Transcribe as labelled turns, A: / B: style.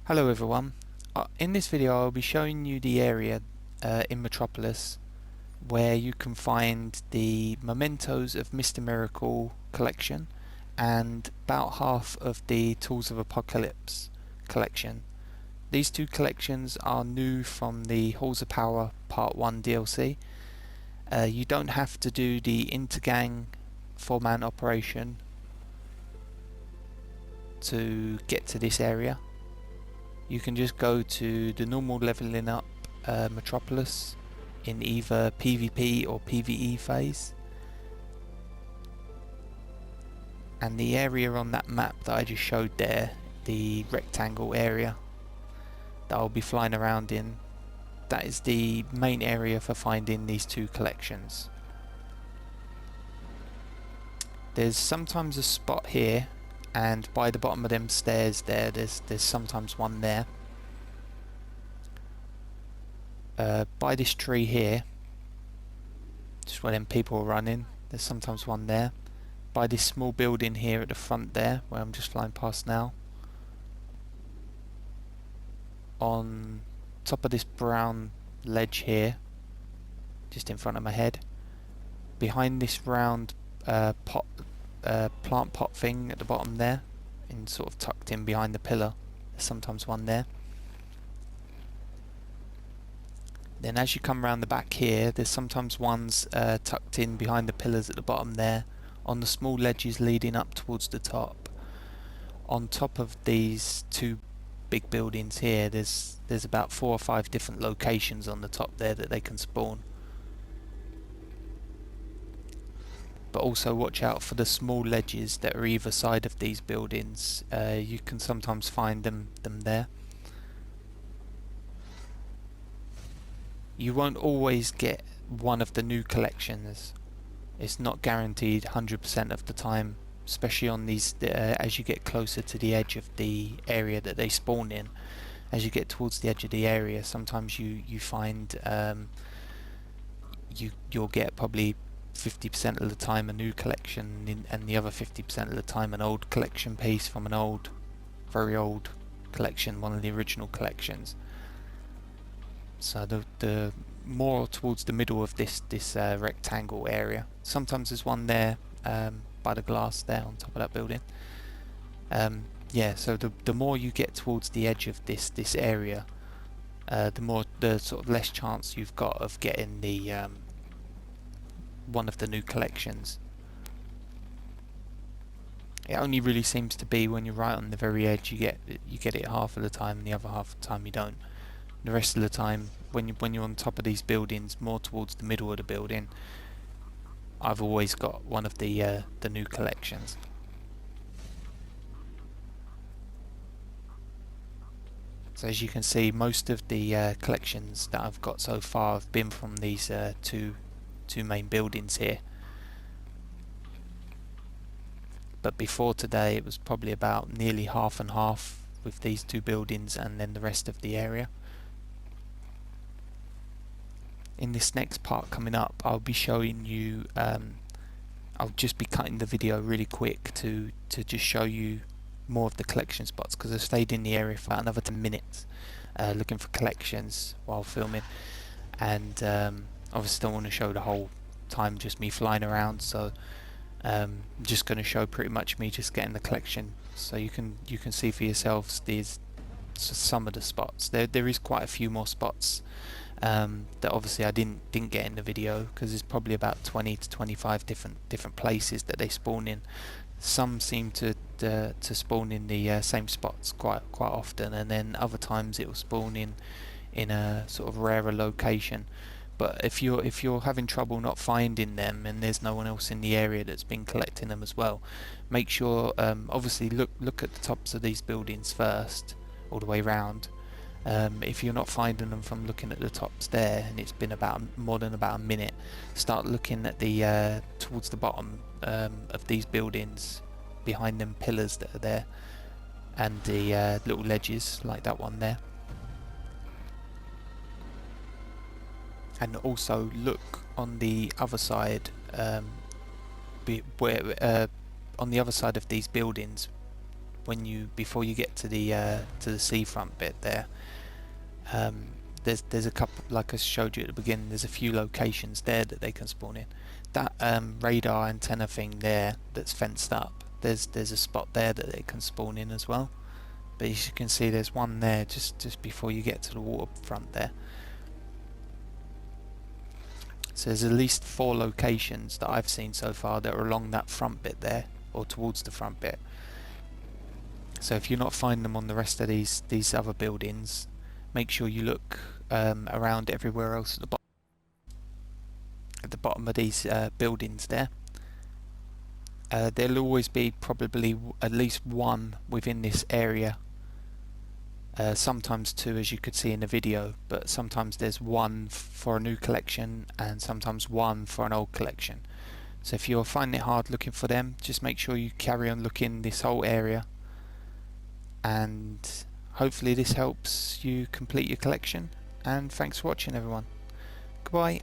A: Hello everyone. In this video I'll be showing you the area in Metropolis where you can find the Mementos of Mr. Miracle collection and about half of the Tools of Apokolips collection. These two collections are new from the Halls of Power Part 1 DLC. You don't have to do the intergang 4-man operation to get to this area. You can just go to the normal leveling up Metropolis in either PvP or PvE phase, and the area on that map that I just showed there, the rectangle area that I'll be flying around in, that is the main area for finding these two collections. There's sometimes a spot here, and by the bottom of them stairs there's sometimes one there. By this tree here, just where them people are running, there's sometimes one there. By this small building here at the front there, where I'm just flying past now. On top of this brown ledge here, just in front of my head. Behind this round plant pot thing at the bottom there, and sort of tucked in behind the pillar, there's sometimes one there. Then as you come around the back here, there's sometimes ones tucked in behind the pillars at the bottom there, on the small ledges leading up towards the top. On top of these two big buildings here, there's about 4 or 5 different locations on the top there that they can spawn. But also watch out for the small ledges that are either side of these buildings. You can sometimes find them there. You won't always get one of the new collections. It's not guaranteed 100% of the time, especially on these as you get closer to the edge of the area that they spawn in. As you get towards the edge of the area, sometimes you find you'll get probably 50% of the time a new collection, and the other 50% of the time an old collection piece from an very old collection, one of the original collections. So the more towards the middle of this rectangle area. Sometimes there's one there by the glass there on top of that building. Yeah, so the more you get towards the edge of this area, the sort of less chance you've got of getting the one of the new collections. It only really seems to be when you're right on the very edge you get it half of the time, and the other half of the time you don't. The rest of the time, when you're on top of these buildings, more towards the middle of the building, I've always got one of the new collections. So as you can see, most of the collections that I've got so far have been from these two main buildings here. But before today it was probably about nearly half and half with these two buildings and then the rest of the area. In this next part coming up, I'll be showing you, I'll just be cutting the video really quick to just show you more of the collection spots, because I stayed in the area for about another 10 minutes looking for collections while filming, and obviously don't want to show the whole time just me flying around, so I'm just going to show pretty much me just getting the collection, so you can see for yourselves these some of the spots. There is quite a few more spots that obviously I didn't get in the video, because there's probably about 20 to 25 different places that they spawn in. Some seem to spawn in the same spots quite often, and then other times it will spawn in a sort of rarer location. But if you're having trouble not finding them, and there's no one else in the area that's been collecting them as well, make sure obviously look at the tops of these buildings first, all the way round. If you're not finding them from looking at the tops there, and it's been more than about a minute, start looking at the towards the bottom of these buildings, behind them pillars that are there, and the little ledges like that one there. And also look on the other side, on the other side of these buildings, before you get to the seafront bit there. There's a couple, like I showed you at the beginning, there's a few locations there that they can spawn in. That radar antenna thing there that's fenced up, there's a spot there that they can spawn in as well. But as you can see, there's one there just before you get to the waterfront there. So there's at least 4 locations that I've seen so far that are along that front bit there, or towards the front bit. So if you're not finding them on the rest of these other buildings, make sure you look around everywhere else at the bottom of these buildings there. There'll always be probably at least one within this area. Sometimes 2, as you could see in the video, but sometimes there's 1 for a new collection and sometimes 1 for an old collection. So if you're finding it hard looking for them, just make sure you carry on looking this whole area, and hopefully this helps you complete your collection. And thanks for watching, everyone. Goodbye.